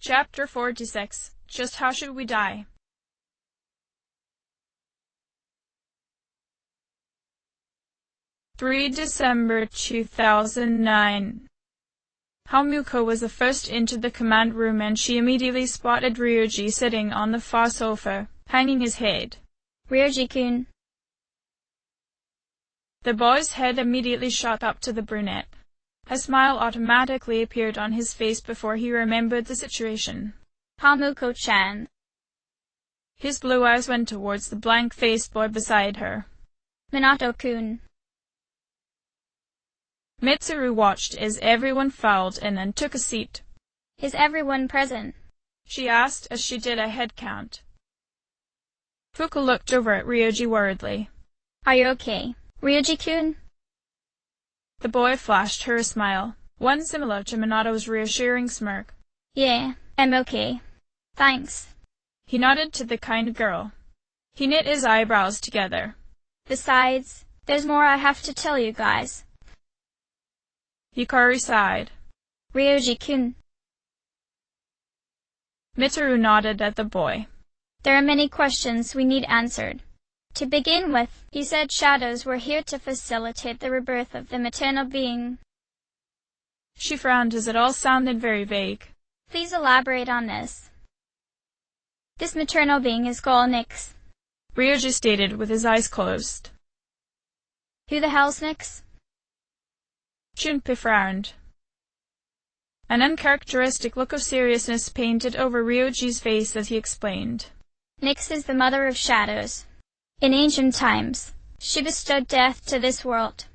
Chapter 46. Just How Should We Die? 3 December 2009. Hamuko was the first into the command room, and she immediately spotted Ryoji sitting on the far sofa, hanging his head. Ryoji-kun. The boy's head immediately shot up to the brunette. A smile automatically appeared on his face before he remembered the situation. Hamuko-chan. His blue eyes went towards the blank-faced boy beside her. Minato-kun. Mitsuru watched as everyone filed in and took a seat. Is everyone present? She asked as she did a head count. Fuka looked over at Ryoji worriedly. Are you okay, Ryoji-kun? The boy flashed her a smile, one similar to Minato's reassuring smirk. Yeah, I'm okay. Thanks. He nodded to the kind girl. He knit his eyebrows together. Besides, there's more I have to tell you guys. Hikari sighed. Ryoji-kun. Mitsuru nodded at the boy. There are many questions we need answered. To begin with, you said shadows were here to facilitate the rebirth of the maternal being. She frowned as it all sounded very vague. Please elaborate on this. This maternal being is called Nyx. Ryoji stated with his eyes closed. Who the hell's Nyx? Junpei frowned. An uncharacteristic look of seriousness painted over Ryoji's face as he explained. Nyx is the mother of shadows. In ancient times, she bestowed death to this world.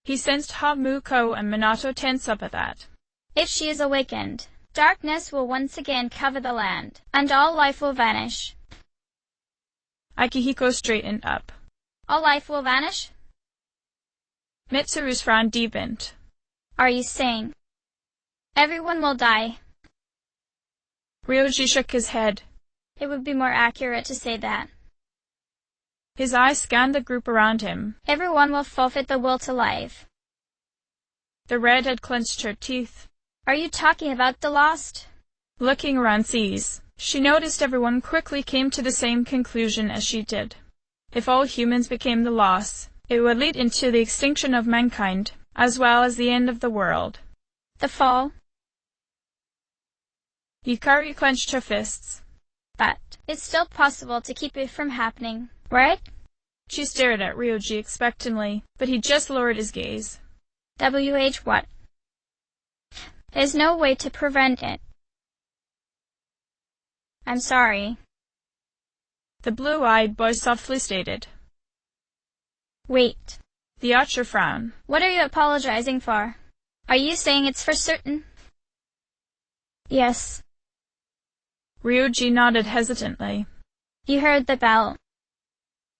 He sensed Hamuko and Minato tense up at that. If she is awakened, darkness will once again cover the land, and all life will vanish. Akihiko straightened up. All life will vanish? Mitsuru's frown deepened. Are you saying everyone will die? Ryoji shook his head. It would be more accurate to say that. His eyes scanned the group around him. Everyone will forfeit the will to life. The redhead clenched her teeth. Are you talking about the lost? Looking around seas, she noticed everyone quickly came to the same conclusion as she did. If all humans became the lost, it would lead into the extinction of mankind, as well as the end of the world. The fall? Hikari clenched her fists. But it's still possible to keep it from happening, right? She stared at Ryoji expectantly, but he just lowered his gaze. What? There's no way to prevent it. I'm sorry. The blue-eyed boy softly stated. Wait. The archer frowned. What are you apologizing for? Are you saying it's for certain? Yes. Ryoji nodded hesitantly. You heard the bell.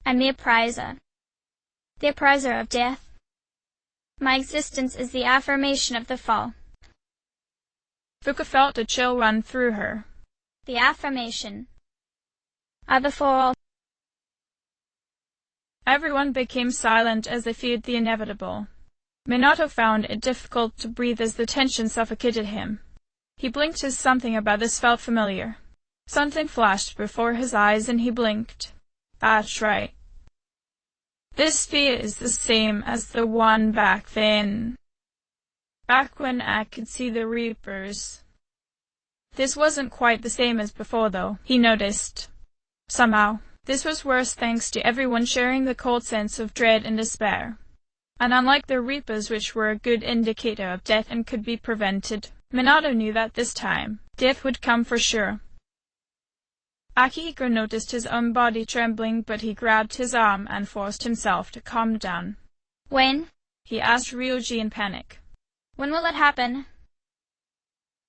I'm the appriser. The appriser of death. My existence is the affirmation of the fall. Fuka felt a chill run through her. The affirmation of the fall. Everyone became silent as they feared the inevitable. Minato found it difficult to breathe as the tension suffocated him. He blinked as something about this felt familiar. Something flashed before his eyes and he blinked. That's right. This fear is the same as the one back then. Back when I could see the Reapers. This wasn't quite the same as before, though, he noticed. Somehow, this was worse thanks to everyone sharing the cold sense of dread and despair. And unlike the Reapers, which were a good indicator of death and could be prevented, Minato knew that this time, death would come for sure. Akihiko noticed his own body trembling, but he grabbed his arm and forced himself to calm down. When? He asked Ryoji in panic. When will it happen?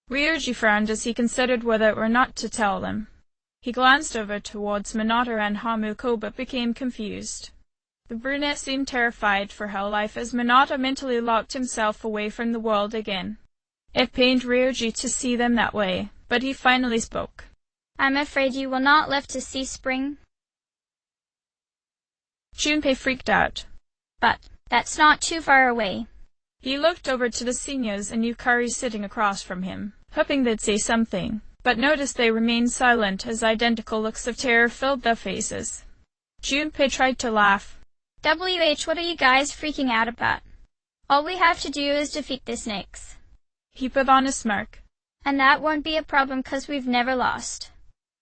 Ryoji frowned as he considered whether or not to tell them. He glanced over towards Minato and Hamuko but became confused. The brunette seemed terrified for her life as Minato mentally locked himself away from the world again. It pained Ryoji to see them that way, but he finally spoke. I'm afraid you will not live to see spring. Junpei freaked out. But that's not too far away. He looked over to the seniors and Yukari sitting across from him, hoping they'd say something, but noticed they remained silent as identical looks of terror filled their faces. Junpei tried to laugh. What are you guys freaking out about? All we have to do is defeat the snakes. He put on a smirk. And that won't be a problem 'cause we've never lost.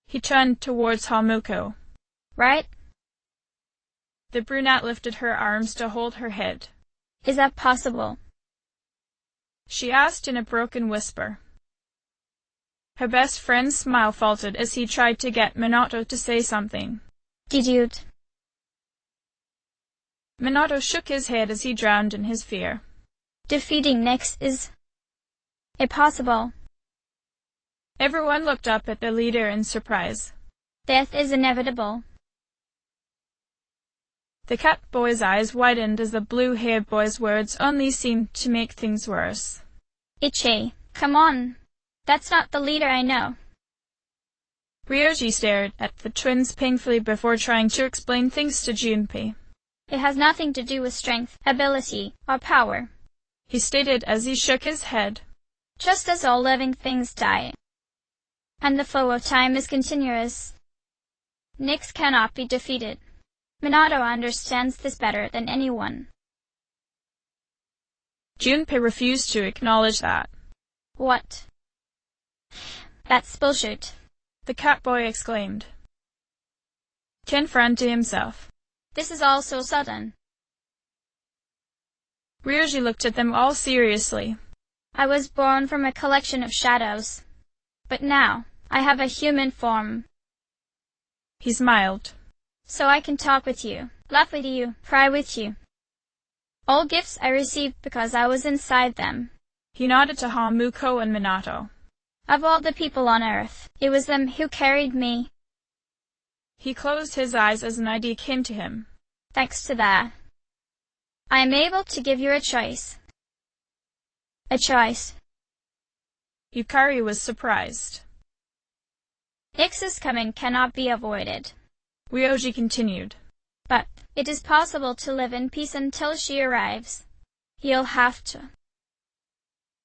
He turned towards Hamuko. Right? The brunette lifted her arms to hold her head. Is that possible? She asked in a broken whisper. Her best friend's smile faltered as he tried to get Minato to say something. Did you? Minato shook his head as he drowned in his fear. Defeating Nyx is impossible. Everyone looked up at their leader in surprise. Death is inevitable. The cat boy's eyes widened as the blue-haired boy's words only seemed to make things worse. Ichi, come on. That's not the leader I know. Ryoji stared at the twins painfully before trying to explain things to Junpei. It has nothing to do with strength, ability, or power, he stated as he shook his head. Just as all living things die, and the flow of time is continuous, Nyx cannot be defeated. Minato understands this better than anyone. Junpei refused to acknowledge that. What? That's bullshit, the cat boy exclaimed. Ken frowned to himself. This is all so sudden. Ryoji looked at them all seriously. I was born from a collection of shadows, but now I have a human form. He smiled. So I can talk with you, laugh with you, cry with you. All gifts I received because I was inside them. He nodded to Hamuko and Minato. Of all the people on Earth, it was them who carried me. He closed his eyes as an idea came to him. Thanks to that, I am able to give you a choice. A choice. Yukari was surprised. Nyx's coming cannot be avoided, Ryoji continued. But it is possible to live in peace until she arrives. You'll have to.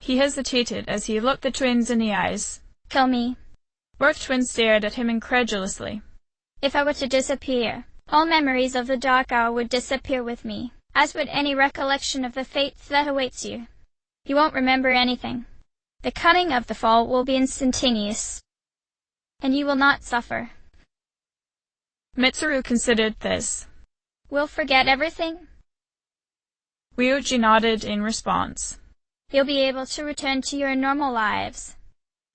He hesitated as he looked the twins in the eyes. Kill me. Both twins stared at him incredulously. If I were to disappear, all memories of the dark hour would disappear with me, as would any recollection of the fate that awaits you. You won't remember anything. The cunning of the fall will be instantaneous, and you will not suffer. Mitsuru considered this. We'll forget everything? Ryoji nodded in response. You'll be able to return to your normal lives,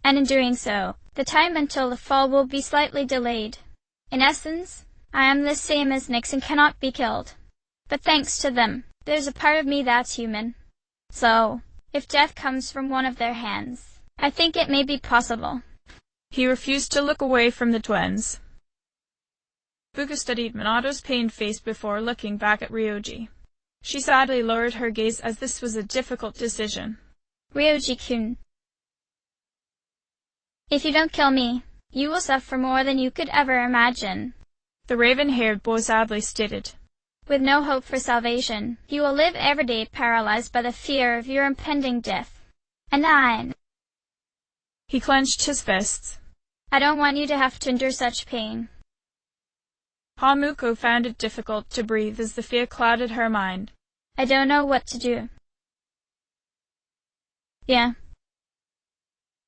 and in doing so, the time until the fall will be slightly delayed. In essence, I am the same as Nyx and cannot be killed. But thanks to them, there's a part of me that's human. So, if death comes from one of their hands, I think it may be possible. He refused to look away from the twins. Fuka studied Minato's pained face before looking back at Ryoji. She sadly lowered her gaze as this was a difficult decision. Ryoji-kun, if you don't kill me, you will suffer more than you could ever imagine. The raven-haired boy sadly stated. With no hope for salvation, you will live every day paralyzed by the fear of your impending death. And he clenched his fists. I don't want you to have to endure such pain. Hamuko found it difficult to breathe as the fear clouded her mind. I don't know what to do. Yeah.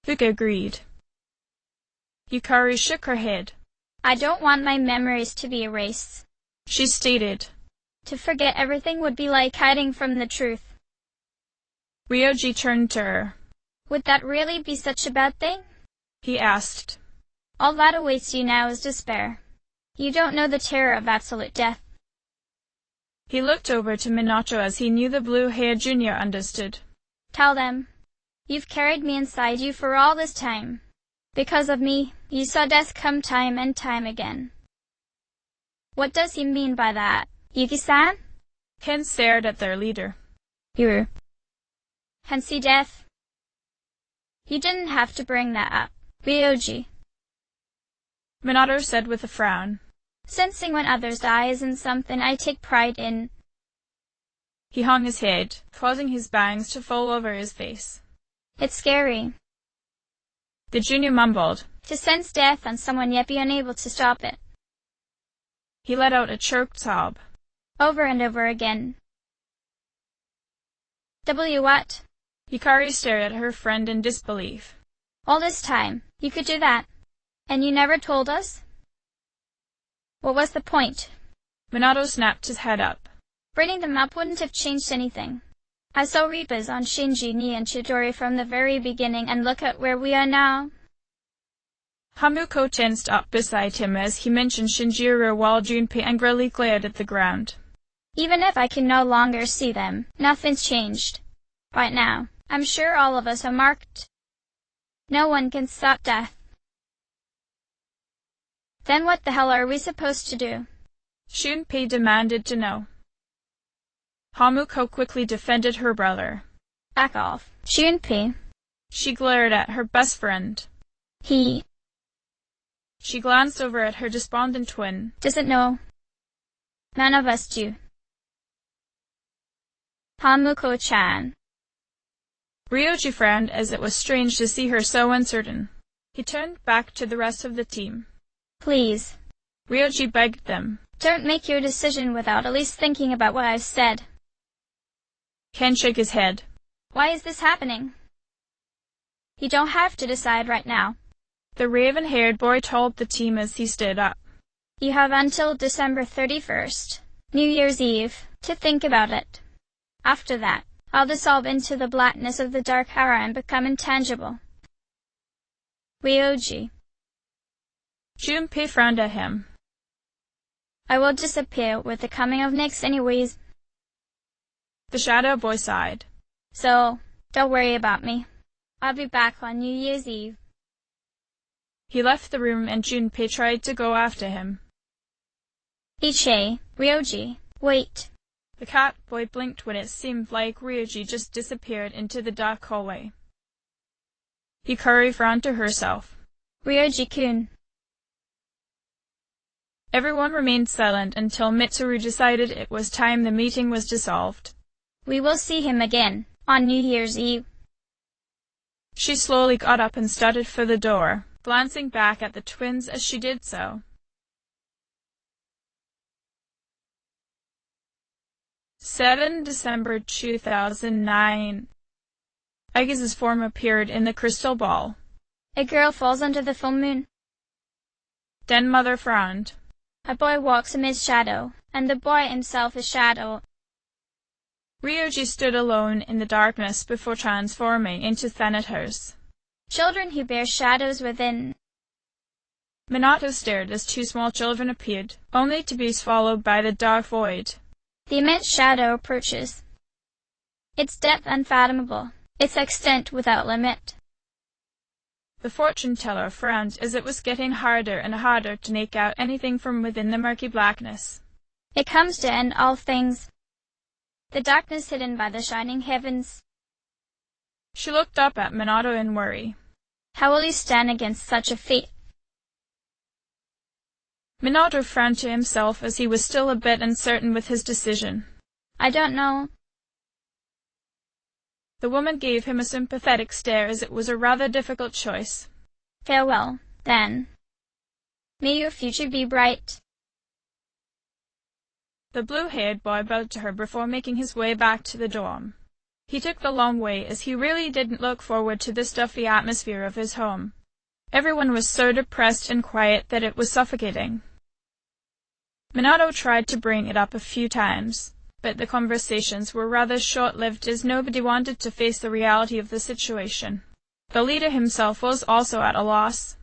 Fuka agreed. Yukari shook her head. I don't want my memories to be erased, she stated. To forget everything would be like hiding from the truth. Ryoji turned to her. Would that really be such a bad thing? He asked. All that awaits you now is despair. You don't know the terror of absolute death. He looked over to Minato as he knew the blue-haired junior understood. Tell them. You've carried me inside you for all this time. Because of me, you saw death come time and time again. What does he mean by that, Yuki-san? Ken stared at their leader. You can see death? You didn't have to bring that up, Ryoji. Minato said with a frown. Sensing when others die isn't something I take pride in. He hung his head, causing his bangs to fall over his face. It's scary. The junior mumbled. To sense death on someone yet be unable to stop it. He let out a choked sob. Over and over again. What? Hikari stared at her friend in disbelief. All this time, you could do that, and you never told us? What was the point? Minato snapped his head up. Bringing them up wouldn't have changed anything. I saw Reapers on Shinji, Ni, and Chidori from the very beginning, and look at where we are now. Hamuko tensed up beside him as he mentioned Shinjiro while Junpei angrily glared at the ground. Even if I can no longer see them, nothing's changed. Right now, I'm sure all of us are marked. No one can stop death. Then what the hell are we supposed to do? Junpei demanded to know. Hamuko quickly defended her brother. Back off, Junpei. She glared at her best friend. She glanced over at her despondent twin. Doesn't know. None of us do. Hamuko-chan. Ryoji frowned as it was strange to see her so uncertain. He turned back to the rest of the team. Please. Ryoji begged them. Don't make your decision without at least thinking about what I've said. Ken shook his head. Why is this happening? You don't have to decide right now. The raven-haired boy told the team as he stood up. You have until December 31st, New Year's Eve, to think about it. After that, I'll dissolve into the blackness of the dark aura and become intangible. Ryoji. Junpei frowned at him. I will disappear with the coming of Nyx anyways. The shadow boy sighed. So, don't worry about me. I'll be back on New Year's Eve. He left the room and Junpei tried to go after him. Ichie, Ryoji, wait. The cat boy blinked when it seemed like Ryoji just disappeared into the dark hallway. Hikari frowned to herself. Ryoji-kun. Everyone remained silent until Mitsuru decided it was time the meeting was dissolved. We will see him again, on New Year's Eve. She slowly got up and started for the door, glancing back at the twins as she did so. 7 December 2009. Aigis' form appeared in the crystal ball. A girl falls under the full moon. Then Mother frowned. A boy walks amid shadow, and the boy himself is shadow. Ryoji stood alone in the darkness before transforming into Thanatos. Children who bear shadows within. Minato stared as two small children appeared, only to be swallowed by the dark void. The immense shadow approaches. Its depth unfathomable, its extent without limit. The fortune-teller frowned as it was getting harder and harder to make out anything from within the murky blackness. It comes to end all things. The darkness hidden by the shining heavens. She looked up at Minato in worry. How will you stand against such a fate? Minato frowned to himself as he was still a bit uncertain with his decision. I don't know. The woman gave him a sympathetic stare as it was a rather difficult choice. Farewell, then. May your future be bright. The blue-haired boy bowed to her before making his way back to the dorm. He took the long way as he really didn't look forward to the stuffy atmosphere of his home. Everyone was so depressed and quiet that it was suffocating. Minato tried to bring it up a few times, but the conversations were rather short-lived as nobody wanted to face the reality of the situation. The leader himself was also at a loss.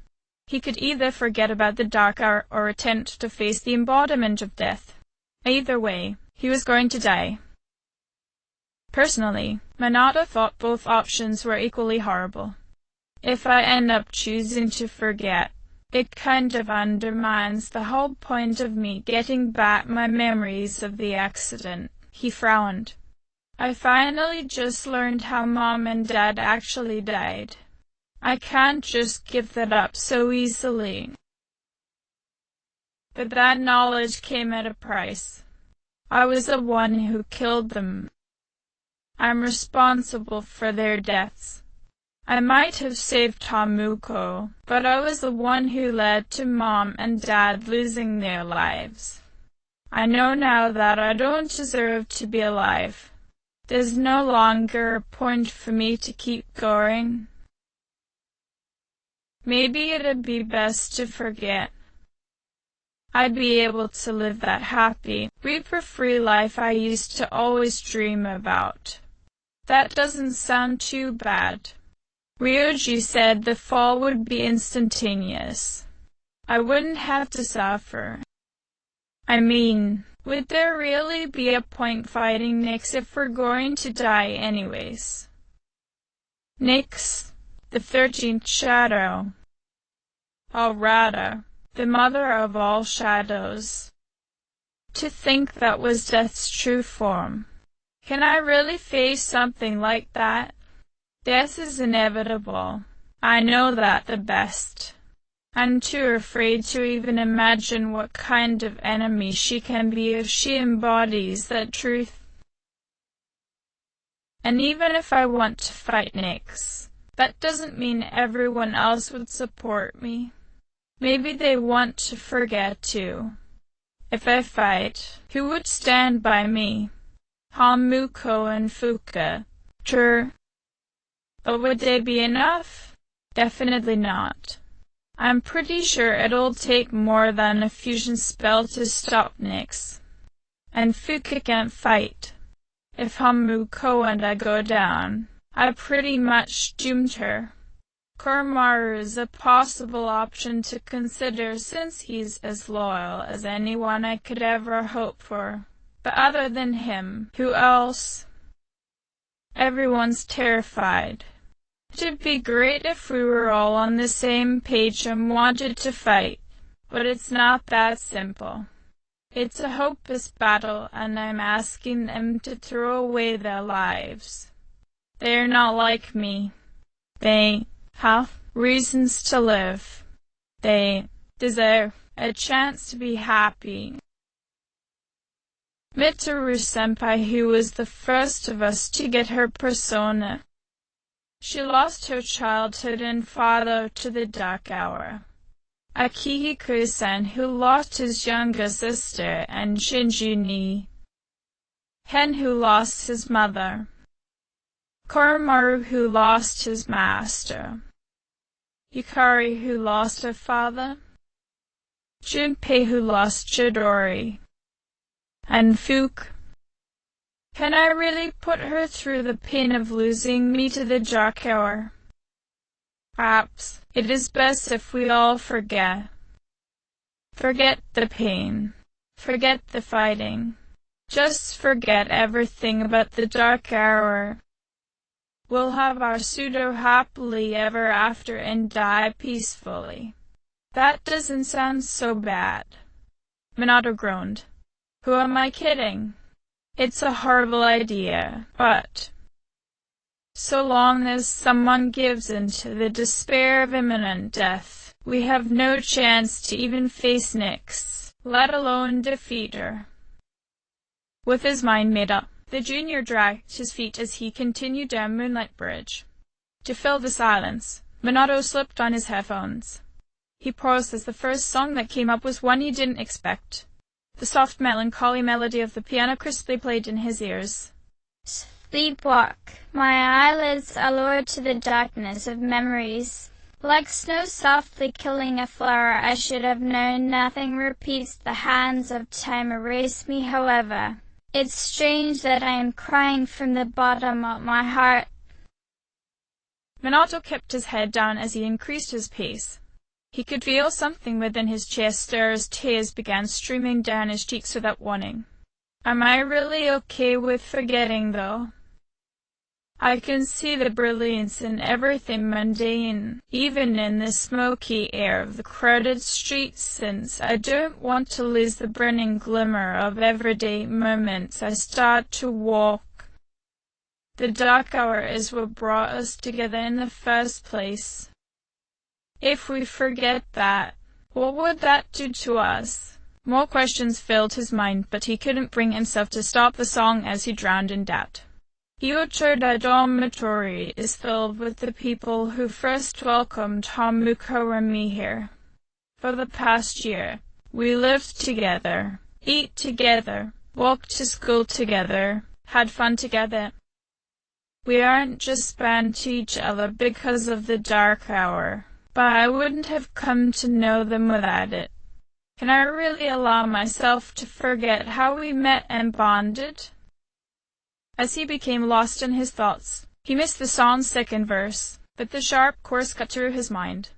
He could either forget about the dark hour or attempt to face the embodiment of death. Either way, he was going to die. Personally, Minato thought both options were equally horrible. If I end up choosing to forget, it kind of undermines the whole point of me getting back my memories of the accident. He frowned. I finally just learned how Mom and Dad actually died. I can't just give that up so easily. But that knowledge came at a price. I was the one who killed them. I'm responsible for their deaths. I might have saved Hamuko, but I was the one who led to Mom and Dad losing their lives. I know now that I don't deserve to be alive. There's no longer a point for me to keep going. Maybe it'd be best to forget. I'd be able to live that happy, reaper-free life I used to always dream about. That doesn't sound too bad. Ryoji said the fall would be instantaneous. I wouldn't have to suffer. I mean, would there really be a point fighting Nyx if we're going to die anyways? Nyx, the 13th shadow. Alrata, the mother of all shadows. To think that was Death's true form. Can I really face something like that? Death is inevitable. I know that the best. I'm too afraid to even imagine what kind of enemy she can be if she embodies that truth. And even if I want to fight Nyx, that doesn't mean everyone else would support me. Maybe they want to forget too. If I fight, who would stand by me? Hamuko and Fuka. True. But would they be enough? Definitely not. I'm pretty sure it'll take more than a fusion spell to stop Nyx. And Fuka can't fight. If Hamuko and I go down, I pretty much doomed her. Koromaru is a possible option to consider since he's as loyal as anyone I could ever hope for. But other than him, who else? Everyone's terrified. It'd be great if we were all on the same page and wanted to fight, but it's not that simple. It's a hopeless battle, and I'm asking them to throw away their lives. They're not like me. They have reasons to live. They deserve a chance to be happy. Mitsuru-senpai, who was the first of us to get her persona. She lost her childhood and father to the Dark Hour. Akihiko-san, who lost his younger sister, and Shinji-ni. Hen, who lost his mother. Koromaru, who lost his master. Yukari, who lost her father. Junpei, who lost Chidori. And Fuke. Can I really put her through the pain of losing me to the Dark Hour? Perhaps it is best if we all forget. Forget the pain. Forget the fighting. Just forget everything about the Dark Hour. We'll have our pseudo-happily ever after and die peacefully. That doesn't sound so bad. Minato groaned. Who am I kidding? It's a horrible idea, but so long as someone gives in to the despair of imminent death, we have no chance to even face Nyx, let alone defeat her. With his mind made up, the junior dragged his feet as he continued down Moonlight Bridge. To fill the silence, Minato slipped on his headphones. He paused as the first song that came up was one he didn't expect. The soft, melancholy melody of the piano crisply played in his ears. Sleepwalk. My eyelids are lured to the darkness of memories. Like snow softly killing a flower, I should have known nothing repeats. The hands of time erase me, however. It's strange that I am crying from the bottom of my heart. Minato kept his head down as he increased his pace. He could feel something within his chest stir as tears began streaming down his cheeks without warning. Am I really okay with forgetting, though? I can see the brilliance in everything mundane, even in the smoky air of the crowded streets, since I don't want to lose the burning glimmer of everyday moments I start to walk. The Dark Hour is what brought us together in the first place. If we forget that, what would that do to us? More questions filled his mind, but he couldn't bring himself to stop the song as he drowned in doubt. Hiochida dormitory is filled with the people who first welcomed Hamukurami here. For the past year, we lived together, eat together, walked to school together, had fun together. We aren't just bound to each other because of the dark hour, but I wouldn't have come to know them without it. Can I really allow myself to forget how we met and bonded? As he became lost in his thoughts, he missed the song's second verse, but the sharp chorus cut through his mind.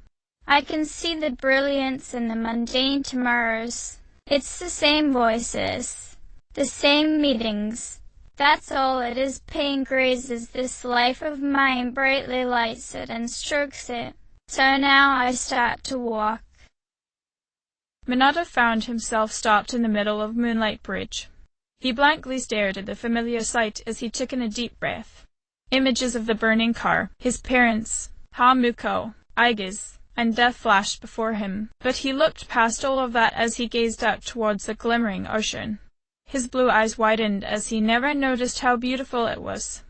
I can see the brilliance in the mundane tomorrows. It's the same voices, the same meetings. That's all it is. Pain grazes this life of mine, brightly lights it and strokes it. So now I start to walk. Minato found himself stopped in the middle of Moonlight Bridge. He blankly stared at the familiar sight as he took in a deep breath. Images of the burning car, his parents, Hamuko, Aigis, and death flashed before him, but he looked past all of that as he gazed out towards the glimmering ocean. His blue eyes widened as he never noticed how beautiful it was.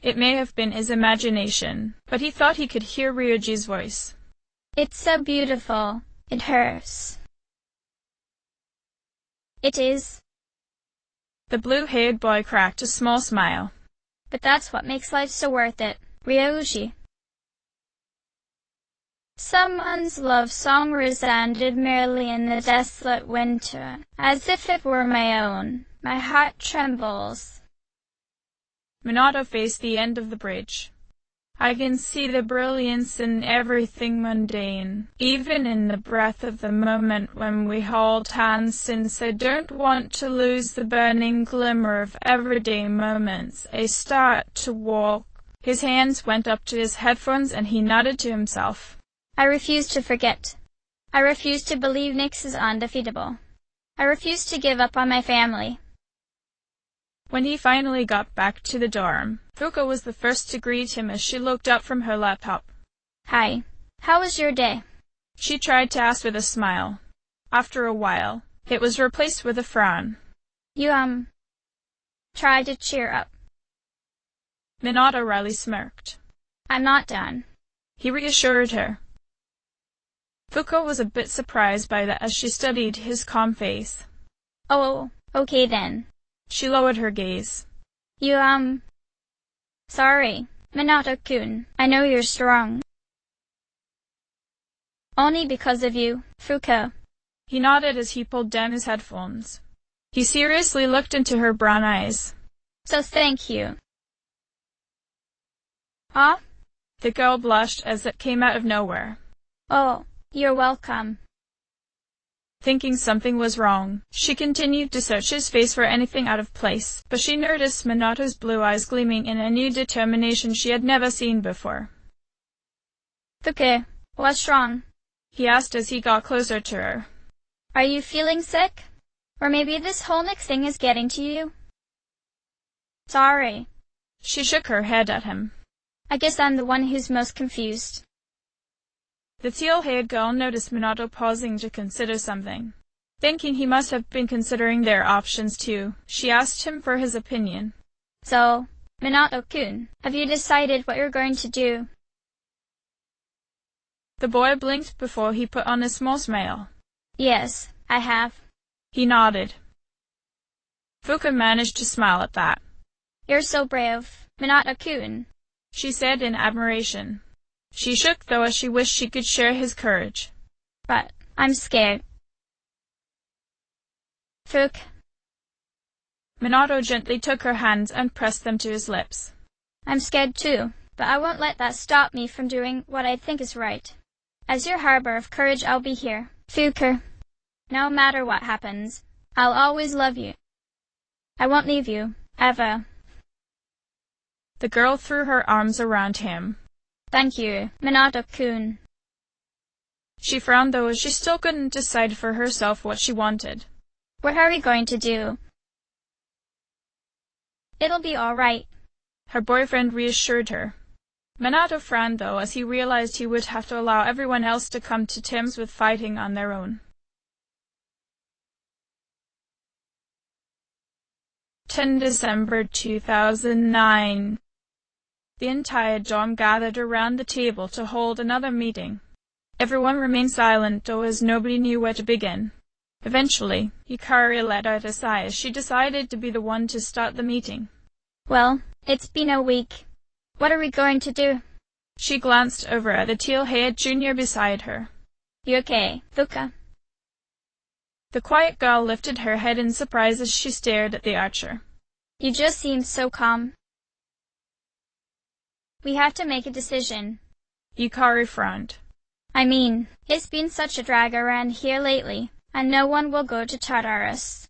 It may have been his imagination, but he thought he could hear Ryuji's voice. It's so beautiful. It hurts. It is. The blue-haired boy cracked a small smile. But that's what makes life so worth it, Ryuji. Someone's love song resounded merely in the desolate winter, as if it were my own. My heart trembles. Minato faced the end of the bridge. I can see the brilliance in everything mundane, even in the breath of the moment when we hold hands, since I don't want to lose the burning glimmer of everyday moments. I start to walk. His hands went up to his headphones and he nodded to himself. I refuse to forget. I refuse to believe Nyx is undefeatable. I refuse to give up on my family. When he finally got back to the dorm, Fuko was the first to greet him as she looked up from her laptop. Hi. How was your day? She tried to ask with a smile. After a while, it was replaced with a frown. You, try to cheer up. Minato wryly smirked. I'm not done. He reassured her. Fuko was a bit surprised by that as she studied his calm face. Oh, okay then. She lowered her gaze. You, sorry, Minato-kun. I know you're strong. Only because of you, Fuko. He nodded as he pulled down his headphones. He seriously looked into her brown eyes. So thank you. Ah? The girl blushed as it came out of nowhere. Oh, you're welcome. Thinking something was wrong, she continued to search his face for anything out of place, but she noticed Minato's blue eyes gleaming in a new determination she had never seen before. Fuko, what's wrong? He asked as he got closer to her. Are you feeling sick? Or maybe this whole Nyx thing is getting to you? Sorry. She shook her head at him. I guess I'm the one who's most confused. The teal-haired girl noticed Minato pausing to consider something. Thinking he must have been considering their options too, she asked him for his opinion. So, Minato-kun, have you decided what you're going to do? The boy blinked before he put on a small smile. Yes, I have. He nodded. Fuka managed to smile at that. You're so brave, Minato-kun, she said in admiration. She shook though as she wished she could share his courage. But I'm scared. Fuk. Minato gently took her hands and pressed them to his lips. I'm scared too, but I won't let that stop me from doing what I think is right. As your harbor of courage, I'll be here. Fuker. No matter what happens, I'll always love you. I won't leave you, ever. The girl threw her arms around him. Thank you, Minato-kun. She frowned though as she still couldn't decide for herself what she wanted. What are we going to do? It'll be all right. Her boyfriend reassured her. Minato frowned though as he realized he would have to allow everyone else to come to terms with fighting on their own. 10 December 2009. The entire dorm gathered around the table to hold another meeting. Everyone remained silent, though, as nobody knew where to begin. Eventually, Yukari let out a sigh as she decided to be the one to start the meeting. Well, it's been a week. What are we going to do? She glanced over at the teal-haired junior beside her. You okay, Fuka? The quiet girl lifted her head in surprise as she stared at the archer. You just seem so calm. We have to make a decision. Yukari frowned. I mean, it's been such a drag around here lately, and no one will go to Tartarus.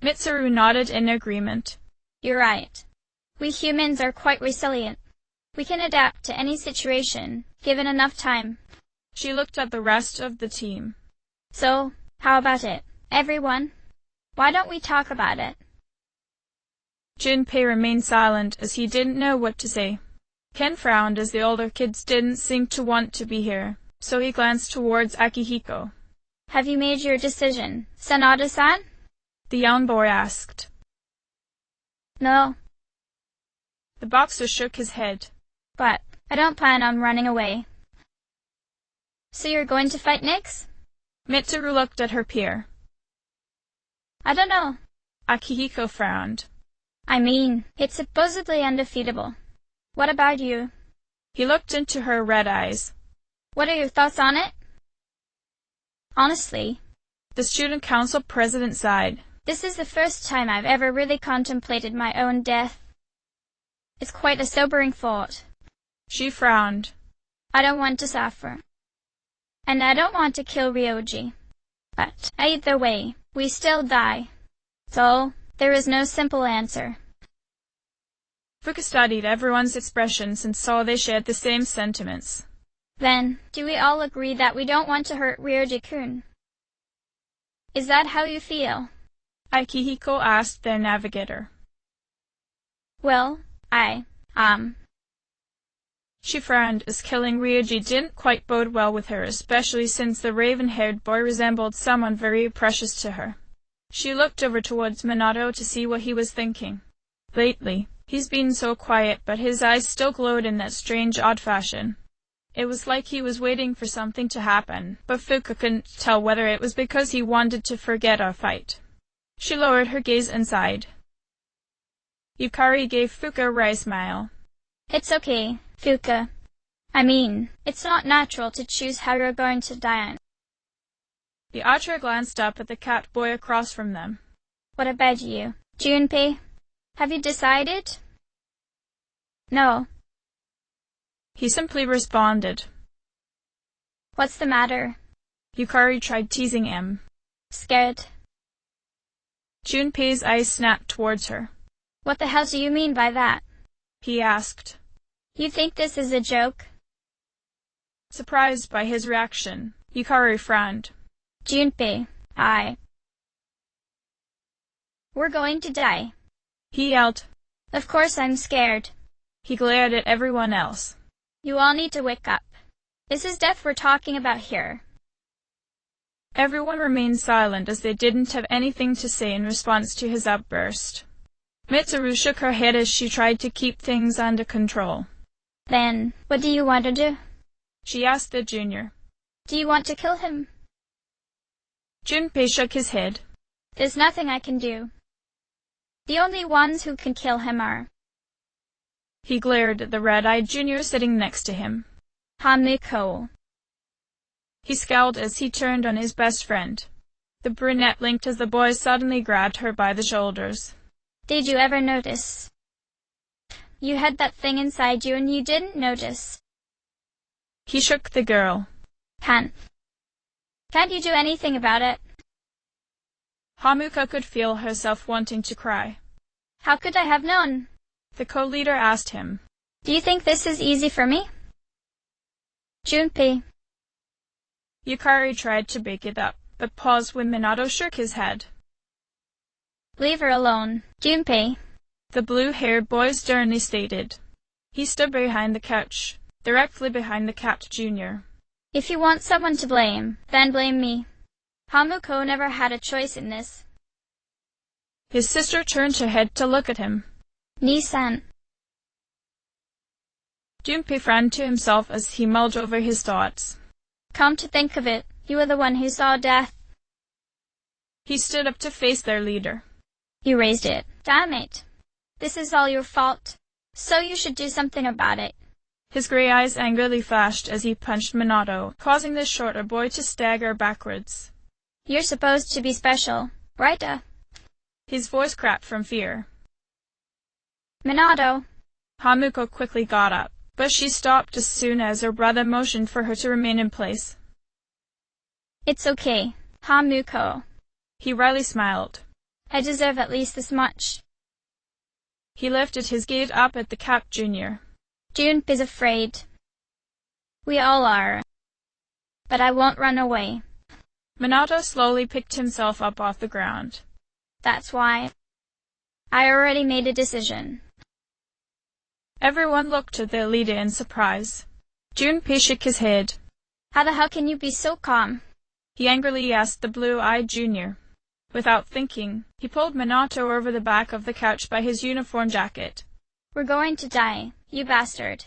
Mitsuru nodded in agreement. You're right. We humans are quite resilient. We can adapt to any situation, given enough time. She looked at the rest of the team. So, how about it, everyone? Why don't we talk about it? Junpei remained silent as he didn't know what to say. Ken frowned as the older kids didn't seem to want to be here, so he glanced towards Akihiko. Have you made your decision, Sanada-san? The young boy asked. No. The boxer shook his head. But I don't plan on running away. So you're going to fight Nyx? Mitsuru looked at her peer. I don't know. Akihiko frowned. I mean, it's supposedly undefeatable. What about you? He looked into her red eyes. What are your thoughts on it? Honestly, the student council president sighed. This is the first time I've ever really contemplated my own death. It's quite a sobering thought. She frowned. I don't want to suffer. And I don't want to kill Ryoji. But either way, we still die. So, there is no simple answer. Fuka studied everyone's expressions and saw they shared the same sentiments. Then, do we all agree that we don't want to hurt Ryoji-kun? Is that how you feel? Akihiko asked their navigator. Well, She frowned as killing Ryoji didn't quite bode well with her, especially since the raven-haired boy resembled someone very precious to her. She looked over towards Minato to see what he was thinking. Lately, he's been so quiet, but his eyes still glowed in that strange, odd fashion. It was like he was waiting for something to happen, but Fuka couldn't tell whether it was because he wanted to forget our fight. She lowered her gaze and sighed. Yukari gave Fuka a wry smile. It's okay, Fuka. I mean, it's not natural to choose how you're going to die. The archer glanced up at the cat boy across from them. What about you, Junpei? Have you decided? No. He simply responded. What's the matter? Yukari tried teasing him. Scared. Junpei's eyes snapped towards her. What the hell do you mean by that? He asked. You think this is a joke? Surprised by his reaction, Yukari frowned. Junpei, we're going to die. He yelled. Of course I'm scared. He glared at everyone else. You all need to wake up. This is death we're talking about here. Everyone remained silent as they didn't have anything to say in response to his outburst. Mitsuru shook her head as she tried to keep things under control. Then, what do you want to do? She asked the junior. Do you want to kill him? Junpei shook his head. There's nothing I can do. The only ones who can kill him are... He glared at the red-eyed junior sitting next to him. Hamuko. He scowled as he turned on his best friend. The brunette blinked as the boy suddenly grabbed her by the shoulders. Did you ever notice? You had that thing inside you and you didn't notice. He shook the girl. Can't you do anything about it? Hamuko could feel herself wanting to cry. How could I have known? The co-leader asked him. Do you think this is easy for me? Junpei. Yukari tried to break it up, but paused when Minato shook his head. Leave her alone, Junpei. The blue-haired boy sternly stated. He stood behind the couch, directly behind the Cat Junior. If you want someone to blame, then blame me. Hamuko never had a choice in this. His sister turned her head to look at him. Ni-san. Junpei frowned to himself as he mulled over his thoughts. Come to think of it, you were the one who saw death. He stood up to face their leader. You raised it. Damn it. This is all your fault. So you should do something about it. His grey eyes angrily flashed as he punched Minato, causing the shorter boy to stagger backwards. You're supposed to be special, right? His voice cracked from fear. Minato. Hamuko quickly got up, but she stopped as soon as her brother motioned for her to remain in place. It's okay, Hamuko. He wryly smiled. I deserve at least this much. He lifted his gaze up at the Cap Jr. Junpei's afraid. We all are. But I won't run away. Minato slowly picked himself up off the ground. That's why. I already made a decision. Everyone looked at their leader in surprise. Junpei shook his head. How the hell can you be so calm? He angrily asked the blue-eyed junior. Without thinking, he pulled Minato over the back of the couch by his uniform jacket. We're going to die, you bastard.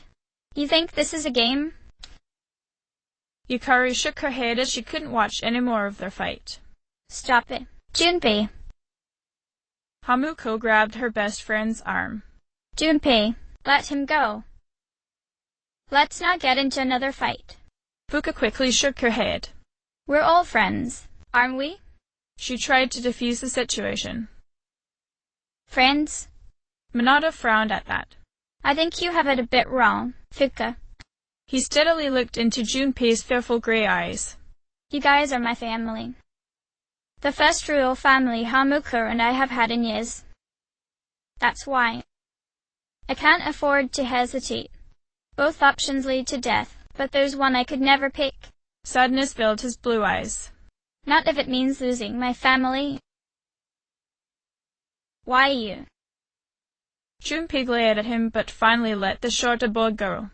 You think this is a game? Yukari shook her head as she couldn't watch any more of their fight. Stop it, Junpei. Hamuko grabbed her best friend's arm. Junpei, let him go. Let's not get into another fight. Fuka quickly shook her head. We're all friends, aren't we? She tried to defuse the situation. Friends? Minato frowned at that. I think you have it a bit wrong, Fuka. He steadily looked into Junpei's fearful grey eyes. You guys are my family. The first real family Hamuko and I have had in years. That's why. I can't afford to hesitate. Both options lead to death, but there's one I could never pick. Sadness filled his blue eyes. Not if it means losing my family. Why you? Junpei glared at him but finally let the shorter boy go.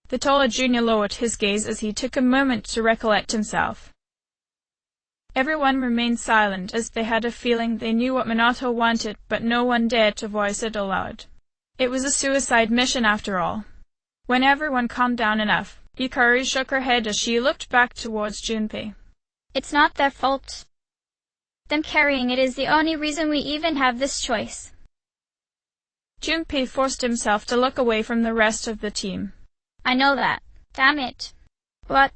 The taller junior lowered his gaze as he took a moment to recollect himself. Everyone remained silent as they had a feeling they knew what Minato wanted, but no one dared to voice it aloud. It was a suicide mission after all. When everyone calmed down enough, Yukari shook her head as she looked back towards Junpei. It's not their fault. Them carrying it is the only reason we even have this choice. Junpei forced himself to look away from the rest of the team. I know that. Damn it. What?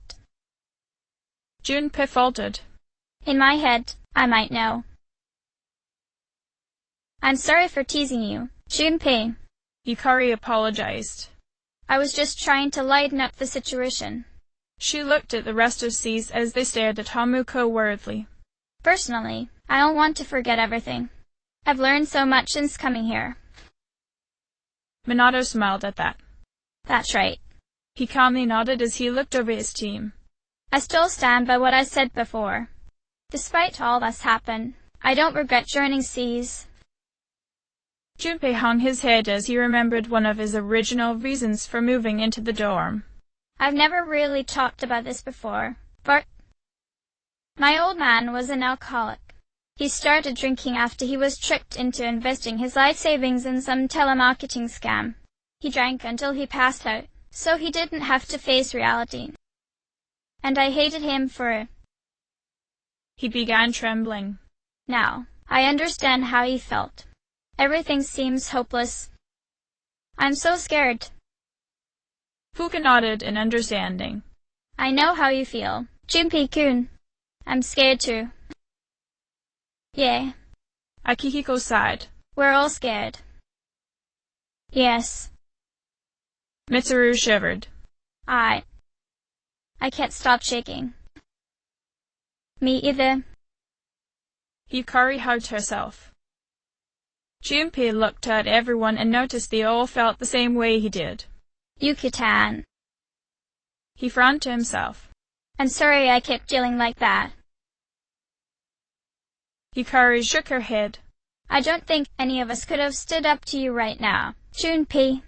Junpei faltered. In my head, I might know. I'm sorry for teasing you, Junpei. Yukari apologized. I was just trying to lighten up the situation. She looked at the rest of C's as they stared at Hamuko worriedly. Personally, I don't want to forget everything. I've learned so much since coming here. Minato smiled at that. That's right. He calmly nodded as he looked over his team. I still stand by what I said before. Despite all that's happened, I don't regret joining C's. Junpei hung his head as he remembered one of his original reasons for moving into the dorm. I've never really talked about this before, but my old man was an alcoholic. He started drinking after he was tricked into investing his life savings in some telemarketing scam. He drank until he passed out, so he didn't have to face reality. And I hated him for it. He began trembling. Now, I understand how he felt. Everything seems hopeless. I'm so scared. Fuka nodded in understanding. I know how you feel, Junpei-kun. I'm scared too. Yeah. Akihiko sighed. We're all scared. Yes. Mitsuru shivered. I can't stop shaking. Me either. Yukari hugged herself. Junpei looked at everyone and noticed they all felt the same way he did. Yuki-tan. He frowned to himself. I'm sorry I kept feeling like that. Yukari shook her head. I don't think any of us could have stood up to you right now, Junpei.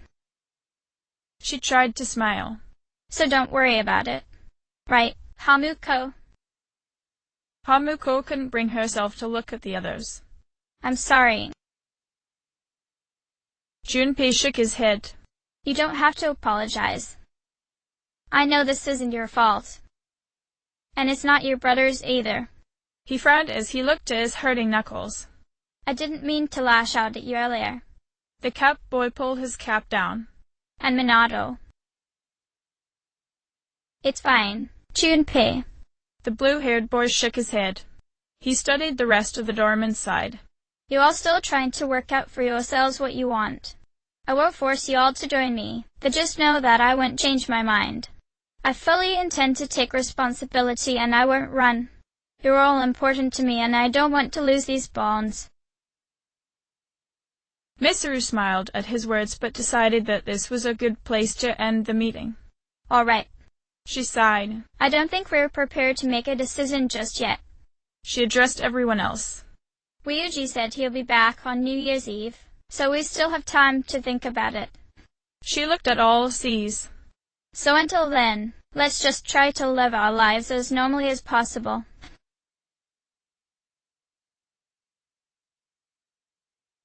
She tried to smile. So don't worry about it. Right, Hamuko? Hamuko couldn't bring herself to look at the others. I'm sorry. Junpei shook his head. You don't have to apologize. I know this isn't your fault. And it's not your brother's either. He frowned as he looked at his hurting knuckles. I didn't mean to lash out at you earlier. The cap boy pulled his cap down. And Minato. It's fine. Junpei. The blue-haired boy shook his head. He studied the rest of the dorm inside. You all still trying to work out for yourselves what you want. I won't force you all to join me, but just know that I won't change my mind. I fully intend to take responsibility and I won't run. You're all important to me and I don't want to lose these bonds. Mitsuru smiled at his words but decided that this was a good place to end the meeting. All right. She sighed. I don't think we're prepared to make a decision just yet. She addressed everyone else. Ryuji said he'll be back on New Year's Eve, so we still have time to think about it. She looked at all C's. So until then, let's just try to live our lives as normally as possible.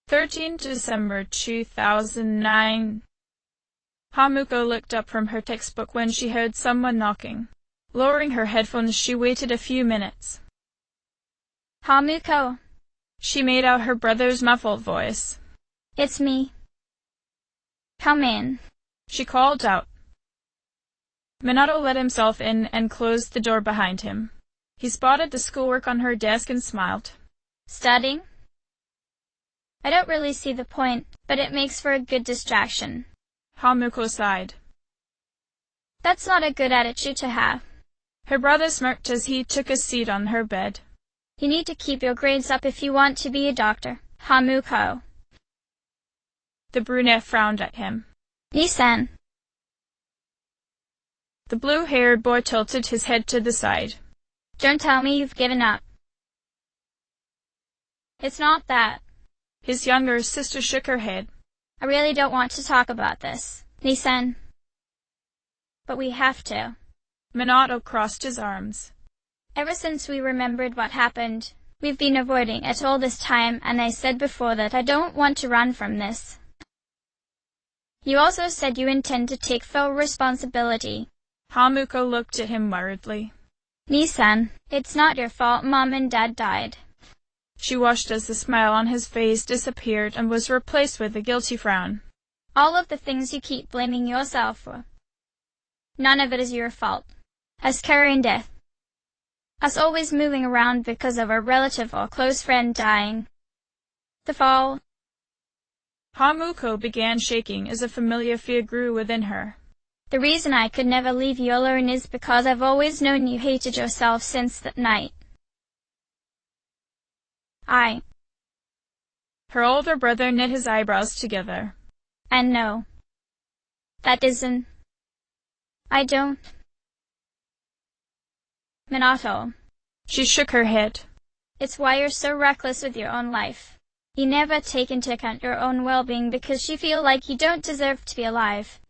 December 2009. Hamuko looked up from her textbook when she heard someone knocking. Lowering her headphones, she waited a few minutes. Hamuko. She made out her brother's muffled voice. It's me. Come in. She called out. Minato let himself in and closed the door behind him. He spotted the schoolwork on her desk and smiled. Studying? I don't really see the point, but it makes for a good distraction. Hamuko sighed. That's not a good attitude to have. Her brother smirked as he took a seat on her bed. You need to keep your grades up if you want to be a doctor, Hamuko. The brunette frowned at him. Nissan. The blue-haired boy tilted his head to the side. Don't tell me you've given up. It's not that. His younger sister shook her head. I really don't want to talk about this, Nissan. But we have to. Minato crossed his arms. Ever since we remembered what happened, we've been avoiding it all this time, and I said before that I don't want to run from this. You also said you intend to take full responsibility. Hamuko looked at him worriedly. Nissan, it's not your fault Mom and Dad died. She watched as the smile on his face disappeared and was replaced with a guilty frown. All of the things you keep blaming yourself for. None of it is your fault. Us carrying death. Us always moving around because of a relative or close friend dying. The fall. Hamuko began shaking as a familiar fear grew within her. The reason I could never leave you alone is because I've always known you hated yourself since that night. Her older brother knit his eyebrows together. And no. That isn't. I don't. Minato. She shook her head. It's why you're so reckless with your own life. You never take into account your own well-being because you feel like you don't deserve to be alive.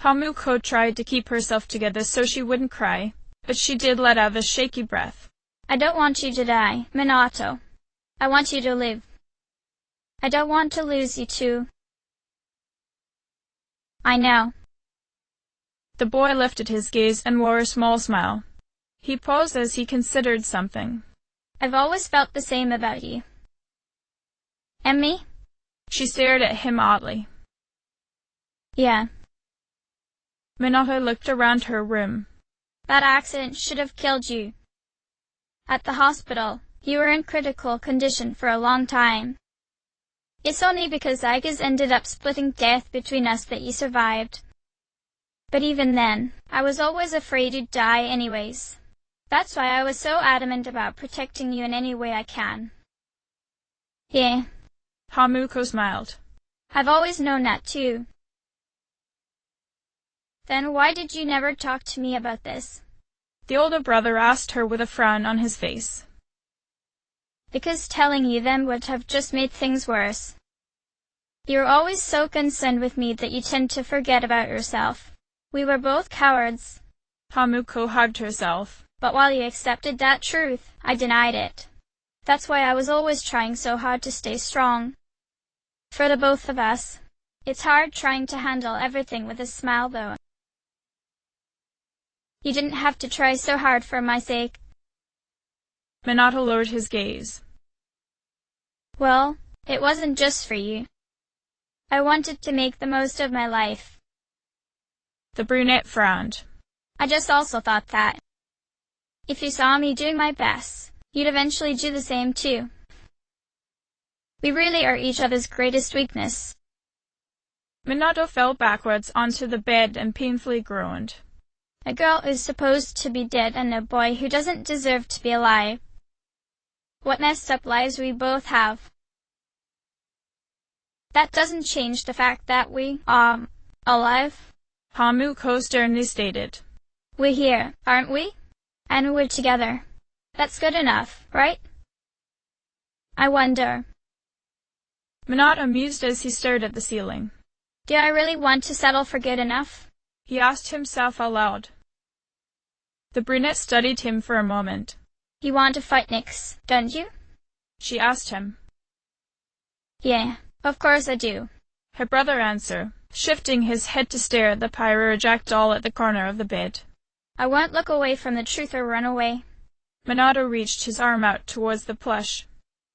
Hamuko tried to keep herself together so she wouldn't cry, but she did let out a shaky breath. I don't want you to die, Minato. I want you to live. I don't want to lose you too. I know. The boy lifted his gaze and wore a small smile. He paused as he considered something. I've always felt the same about you. And me? She stared at him oddly. Yeah. Minato looked around her room. That accident should have killed you. At the hospital, you were in critical condition for a long time. It's only because Zygas ended up splitting death between us that you survived. But even then, I was always afraid you'd die anyways. That's why I was so adamant about protecting you in any way I can. Yeah. Hamuko smiled. I've always known that too. Then why did you never talk to me about this? The older brother asked her with a frown on his face. Because telling you then would have just made things worse. You're always so concerned with me that you tend to forget about yourself. We were both cowards. Hamuko hugged herself. But while you accepted that truth, I denied it. That's why I was always trying so hard to stay strong. For the both of us. It's hard trying to handle everything with a smile, though. You didn't have to try so hard for my sake. Minato lowered his gaze. Well, it wasn't just for you. I wanted to make the most of my life. The brunette frowned. I just also thought that if you saw me doing my best, you'd eventually do the same too. We really are each other's greatest weakness. Minato fell backwards onto the bed and painfully groaned. A girl is supposed to be dead and a boy who doesn't deserve to be alive. What messed up lives we both have. That doesn't change the fact that we are alive. Hamuko sternly stated. We're here, aren't we? And we're together. That's good enough, right? I wonder. Minato mused as he stared at the ceiling. Do I really want to settle for good enough? He asked himself aloud. The brunette studied him for a moment. You want to fight Nyx, don't you? She asked him. Yeah, of course I do. Her brother answered, shifting his head to stare at the Pyrojack doll at the corner of the bed. I won't look away from the truth or run away. Minato reached his arm out towards the plush.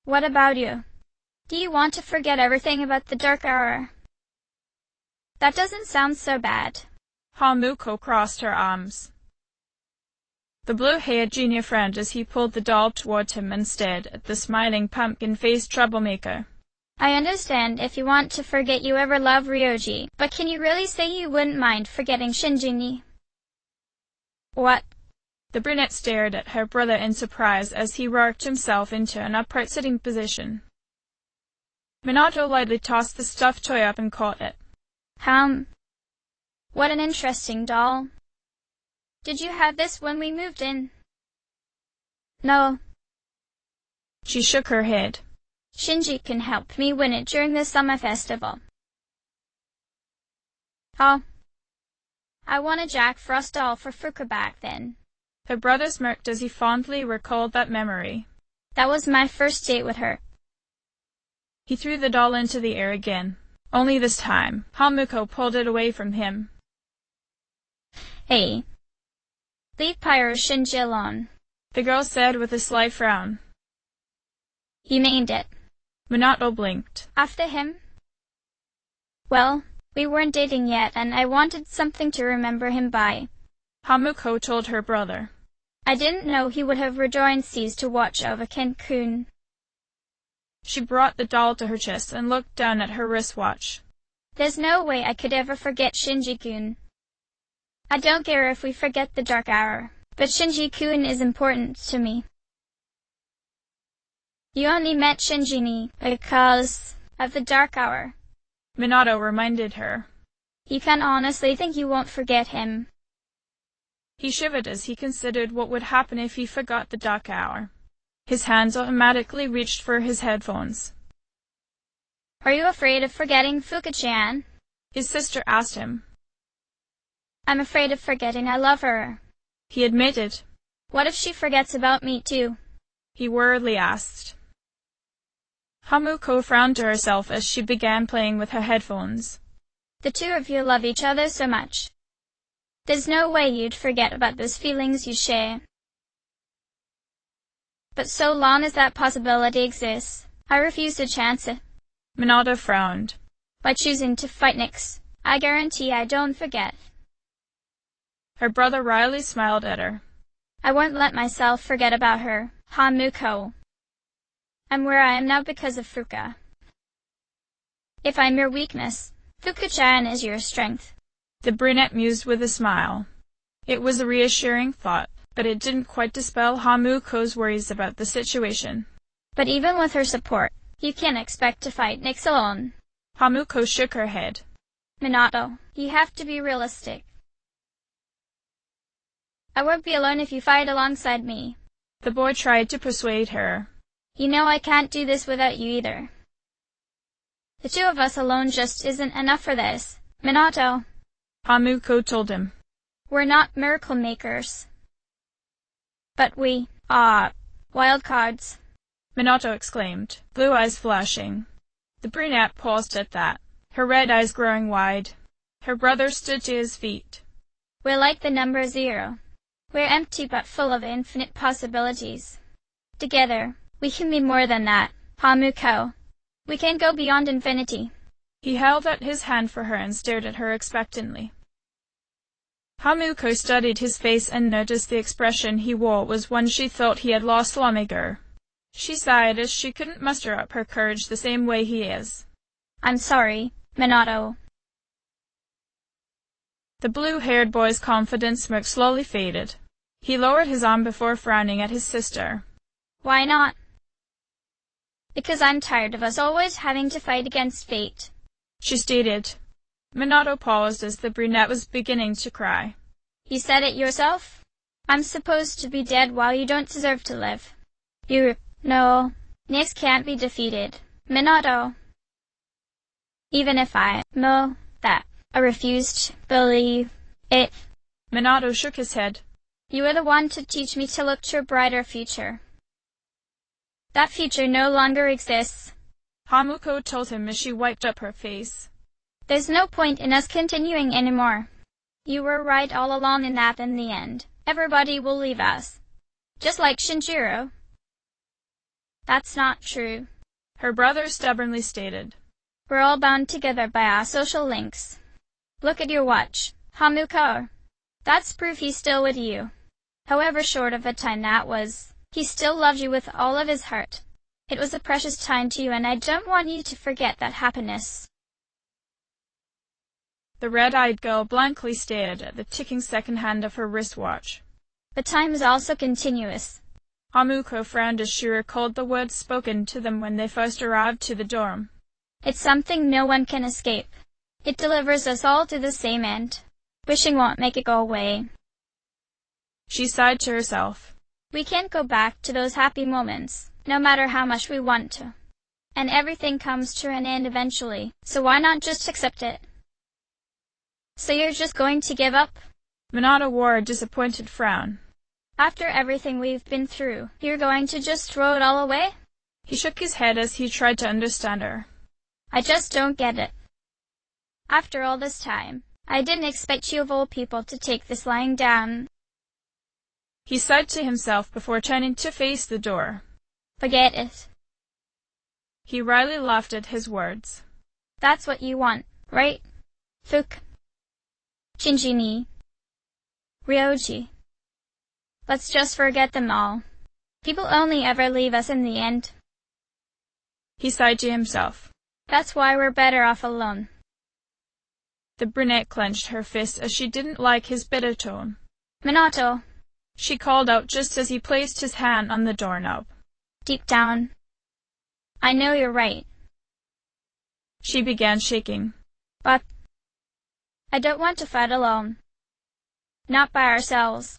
What about you? Do you want to forget everything about the dark hour? That doesn't sound so bad. Hamuko crossed her arms. The blue-haired junior frowned as he pulled the doll toward him and stared at the smiling pumpkin-faced troublemaker. I understand if you want to forget you ever loved Ryoji, but can you really say you wouldn't mind forgetting Shinji? What? The brunette stared at her brother in surprise as he rocked himself into an upright sitting position. Minato lightly tossed the stuffed toy up and caught it. What an interesting doll. Did you have this when we moved in? No. She shook her head. Shinji can help me win it during the summer festival. Oh. I won a Jack Frost doll for Fuka back then. Her brother smirked as he fondly recalled that memory. That was my first date with her. He threw the doll into the air again. Only this time, Hamuko pulled it away from him. Hey. Leave Pyro Shinji alone, the girl said with a sly frown. You named it. Minato blinked. After him? Well, we weren't dating yet, and I wanted something to remember him by. Hamuko told her brother. I didn't know he would have rejoined Seas to watch over Ken-kun. She brought the doll to her chest and looked down at her wristwatch. There's no way I could ever forget Shinji-kun. I don't care if we forget the dark hour, but Shinji-kun is important to me. You only met Shinji because of the dark hour, Minato reminded her. You can honestly think you won't forget him. He shivered as he considered what would happen if he forgot the dark hour. His hands automatically reached for his headphones. Are you afraid of forgetting Fuka-chan? His sister asked him. I'm afraid of forgetting I love her, he admitted. What if she forgets about me too? He worriedly asked. Hamuko frowned to herself as she began playing with her headphones. The two of you love each other so much. There's no way you'd forget about those feelings you share. But so long as that possibility exists, I refuse to chance it. Minato frowned. By choosing to fight Nyx, I guarantee I don't forget. Her brother wryly smiled at her. I won't let myself forget about her, Hamuko. I'm where I am now because of Fuka. If I'm your weakness, Fuka-chan is your strength. The brunette mused with a smile. It was a reassuring thought, but it didn't quite dispel Hamuko's worries about the situation. But even with her support, you can't expect to fight Nyx alone. Hamuko shook her head. Minato, you have to be realistic. I won't be alone if you fight alongside me. The boy tried to persuade her. You know I can't do this without you either. The two of us alone just isn't enough for this, Minato. Hamuko told him. We're not miracle makers. But we are wild cards. Minato exclaimed, blue eyes flashing. The brunette paused at that, her red eyes growing wide. Her brother stood to his feet. We're like the number 0. We're empty but full of infinite possibilities. Together, we can be more than that, Hamuko. We can go beyond infinity. He held out his hand for her and stared at her expectantly. Hamuko studied his face and noticed the expression he wore was one she thought he had lost long ago. She sighed as she couldn't muster up her courage the same way he is. I'm sorry, Minato. The blue-haired boy's confident smirk slowly faded. He lowered his arm before frowning at his sister. Why not? Because I'm tired of us always having to fight against fate, she stated. Minato paused as the brunette was beginning to cry. You said it yourself? I'm supposed to be dead while you don't deserve to live. No, Nyx can't be defeated, Minato. Even if I know that, I refuse to believe it. Minato shook his head. You were the one to teach me to look to a brighter future. That future no longer exists, Hamuko told him as she wiped up her face. There's no point in us continuing anymore. You were right all along in that in the end. Everybody will leave us. Just like Shinjiro. That's not true, her brother stubbornly stated. We're all bound together by our social links. Look at your watch, Hamuko. That's proof he's still with you. However short of a time that was, he still loved you with all of his heart. It was a precious time to you, and I don't want you to forget that happiness. The red-eyed girl blankly stared at the ticking second hand of her wristwatch. But time is also continuous. Hamuko frowned as she recalled the words spoken to them when they first arrived to the dorm. It's something no one can escape. It delivers us all to the same end. Wishing won't make it go away. She sighed to herself. We can't go back to those happy moments, no matter how much we want to. And everything comes to an end eventually, so why not just accept it? So you're just going to give up? Minato wore a disappointed frown. After everything we've been through, you're going to just throw it all away? He shook his head as he tried to understand her. I just don't get it. After all this time, I didn't expect you of all people to take this lying down. He sighed to himself before turning to face the door. Forget it. He wryly laughed at his words. That's what you want, right? Fuke. Shinji-ni. Ryoji. Let's just forget them all. People only ever leave us in the end. He sighed to himself. That's why we're better off alone. The brunette clenched her fist as she didn't like his bitter tone. Minato, she called out just as he placed his hand on the doorknob. Deep down, I know you're right. She began shaking. But I don't want to fight alone. Not by ourselves.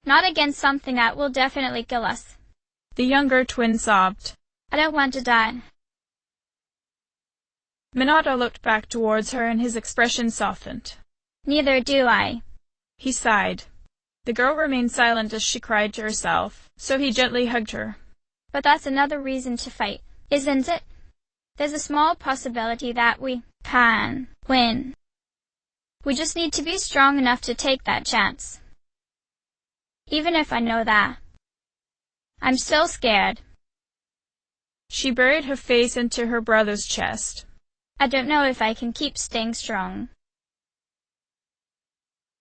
Not against something that will definitely kill us. The younger twin sobbed. I don't want to die. Minato looked back towards her and his expression softened. Neither do I. He sighed. The girl remained silent as she cried to herself, so he gently hugged her. But that's another reason to fight, isn't it? There's a small possibility that we can win. We just need to be strong enough to take that chance. Even if I know that, I'm still scared. She buried her face into her brother's chest. I don't know if I can keep staying strong.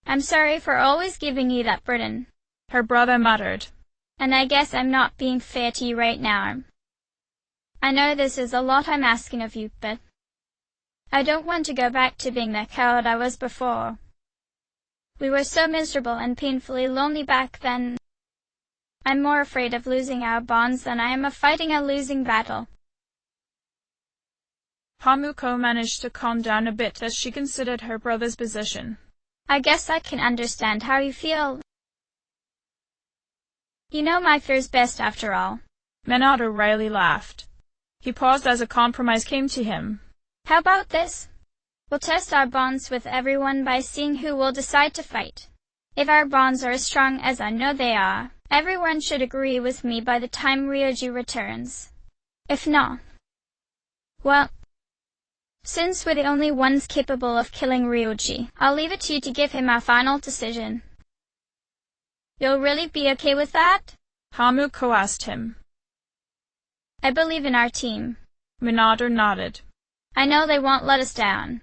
I'm sorry for always giving you that burden, her brother muttered. And I guess I'm not being fair to you right now. I know this is a lot I'm asking of you, but I don't want to go back to being the coward I was before. We were so miserable and painfully lonely back then. I'm more afraid of losing our bonds than I am of fighting a losing battle. Hamuko managed to calm down a bit as she considered her brother's position. I guess I can understand how you feel. You know my fear's best after all. Minato wryly laughed. He paused as a compromise came to him. How about this? We'll test our bonds with everyone by seeing who will decide to fight. If our bonds are as strong as I know they are, Everyone should agree with me by the time Ryoji returns. If not, well, since we're the only ones capable of killing Ryoji, I'll leave it to you to give him our final decision. You'll really be okay with that? Hamuko asked him. I believe in our team. Minato nodded. I know they won't let us down.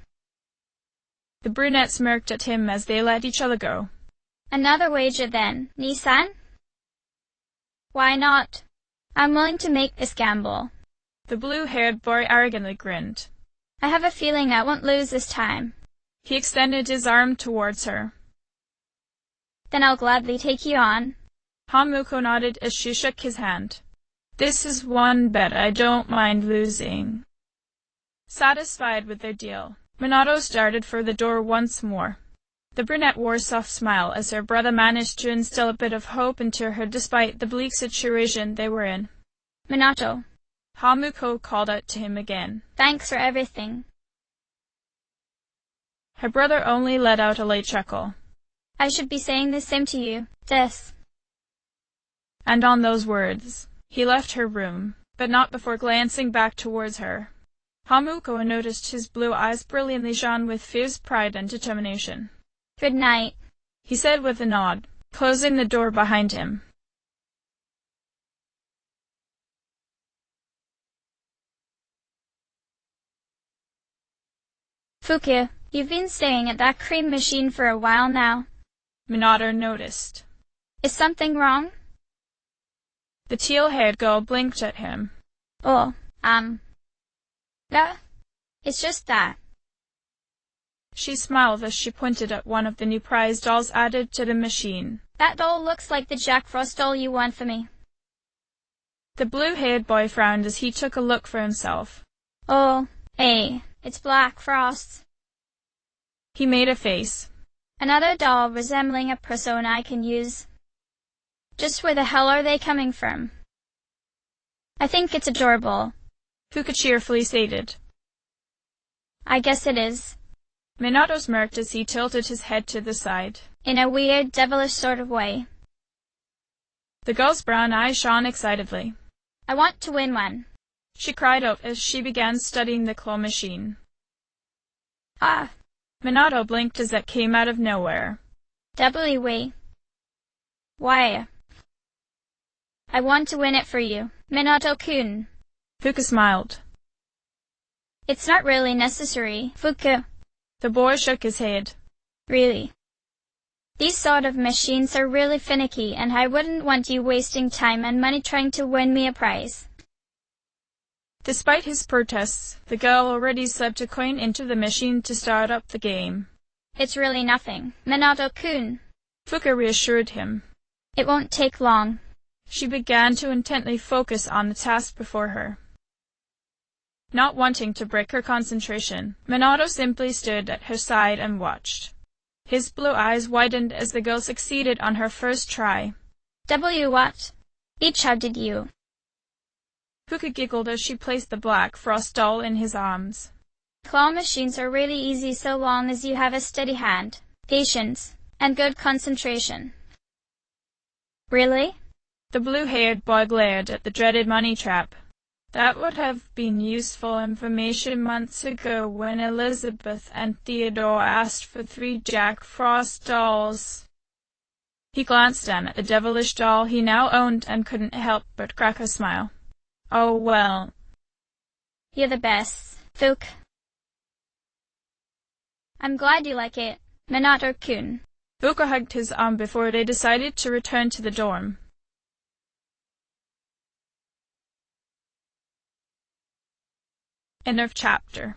The brunette smirked at him as they let each other go. Another wager then, Nissan? Why not? I'm willing to make this gamble. The blue-haired boy arrogantly grinned. I have a feeling I won't lose this time. He extended his arm towards her. Then I'll gladly take you on. Hamuko nodded as she shook his hand. This is one bet I don't mind losing. Satisfied with their deal, Minato started for the door once more. The brunette wore a soft smile as her brother managed to instill a bit of hope into her despite the bleak situation they were in. Minato. Hamuko called out to him again. Thanks for everything. Her brother only let out a light chuckle. I should be saying the same to you. This. And on those words, he left her room, but not before glancing back towards her. Hamuko noticed his blue eyes brilliantly shone with fierce pride and determination. Good night, he said with a nod, closing the door behind him. Fuku, you've been staying at that cream machine for a while now. Minato noticed. Is something wrong? The teal-haired girl blinked at him. Oh, no, it's just that. She smiled as she pointed at one of the new prize dolls added to the machine. That doll looks like the Jack Frost doll you won for me. The blue-haired boy frowned as he took a look for himself. Oh, it's Black Frost. He made a face. Another doll resembling a persona I can use. Just where the hell are they coming from? I think it's adorable. Fuku cheerfully stated. I guess it is. Minato smirked as he tilted his head to the side. In a weird, devilish sort of way. The girl's brown eyes shone excitedly. I want to win one. She cried out as she began studying the claw machine. Ah. Minato blinked as it came out of nowhere. Why? I want to win it for you, Minato-kun. Fuku smiled. It's not really necessary, Fuku. The boy shook his head. Really? These sort of machines are really finicky, and I wouldn't want you wasting time and money trying to win me a prize. Despite his protests, the girl already slipped a coin into the machine to start up the game. It's really nothing, Minato-kun. Fuku reassured him. It won't take long. She began to intently focus on the task before her. Not wanting to break her concentration, Minato simply stood at her side and watched. His blue eyes widened as the girl succeeded on her first try. What? How did you? Fuku giggled as she placed the Black Frost doll in his arms. Claw machines are really easy so long as you have a steady hand, patience, and good concentration. Really? The blue-haired boy glared at the dreaded money trap. That would have been useful information months ago when Elizabeth and Theodore asked for 3 Jack Frost dolls. He glanced down at the devilish doll he now owned and couldn't help but crack a smile. Oh well. You're the best, Fuku. I'm glad you like it, Minato-kun. Fuku hugged his arm before they decided to return to the dorm. End of chapter.